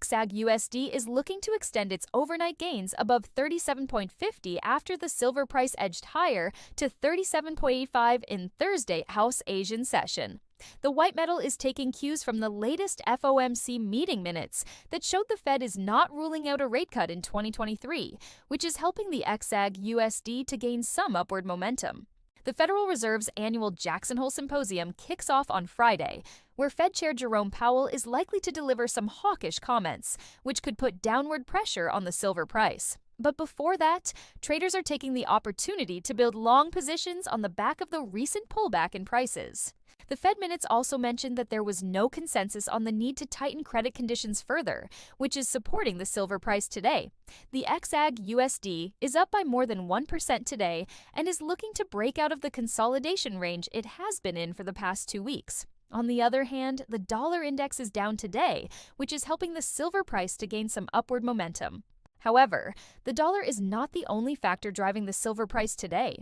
XAG USD is looking to extend its overnight gains above 37.50 after the silver price edged higher to 37.85 in Thursday House Asian session. The white metal is taking cues from the latest FOMC meeting minutes that showed the Fed is not ruling out a rate cut in 2023, which is helping the XAG USD to gain some upward momentum. The Federal Reserve's annual Jackson Hole Symposium kicks off on Friday, where Fed Chair Jerome Powell is likely to deliver some hawkish comments, which could put downward pressure on the silver price. But before that, traders are taking the opportunity to build long positions on the back of the recent pullback in prices. The Fed minutes also mentioned that there was no consensus on the need to tighten credit conditions further, which is supporting the silver price today. The XAG USD is up by more than 1% today and is looking to break out of the consolidation range it has been in for the past 2 weeks. On the other hand, the dollar index is down today, which is helping the silver price to gain some upward momentum. However, the dollar is not the only factor driving the silver price today.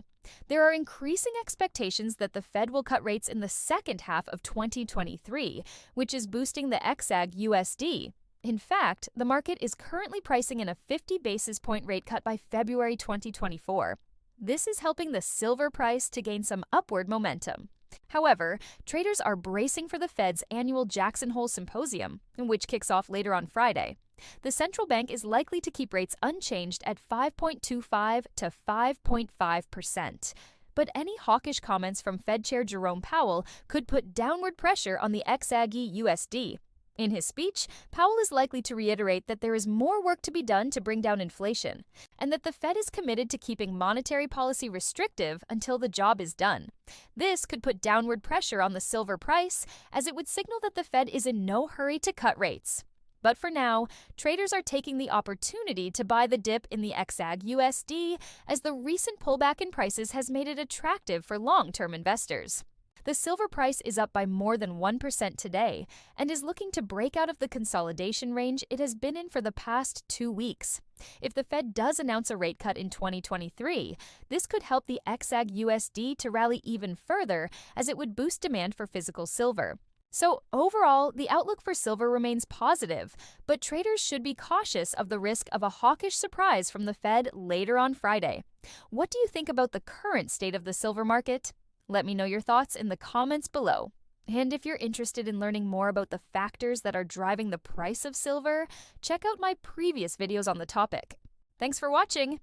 There are increasing expectations that the Fed will cut rates in the second half of 2023, which is boosting the XAG USD. In fact, the market is currently pricing in a 50 basis point rate cut by February 2024. This is helping the silver price to gain some upward momentum. However, traders are bracing for the Fed's annual Jackson Hole Symposium, which kicks off later on Friday. The central bank is likely to keep rates unchanged at 5.25 to 5.5%. But any hawkish comments from Fed Chair Jerome Powell could put downward pressure on the XAG USD. In his speech, Powell is likely to reiterate that there is more work to be done to bring down inflation, and that the Fed is committed to keeping monetary policy restrictive until the job is done. This could put downward pressure on the silver price, as it would signal that the Fed is in no hurry to cut rates. But for now, traders are taking the opportunity to buy the dip in the XAG USD as the recent pullback in prices has made it attractive for long-term investors. The silver price is up by more than 1% today and is looking to break out of the consolidation range it has been in for the past 2 weeks. If the Fed does announce a rate cut in 2023, this could help the XAG USD to rally even further as it would boost demand for physical silver. So overall, the outlook for silver remains positive, but traders should be cautious of the risk of a hawkish surprise from the Fed later on Friday. What do you think about the current state of the silver market? Let me know your thoughts in the comments below. And if you're interested in learning more about the factors that are driving the price of silver, check out my previous videos on the topic. Thanks for watching!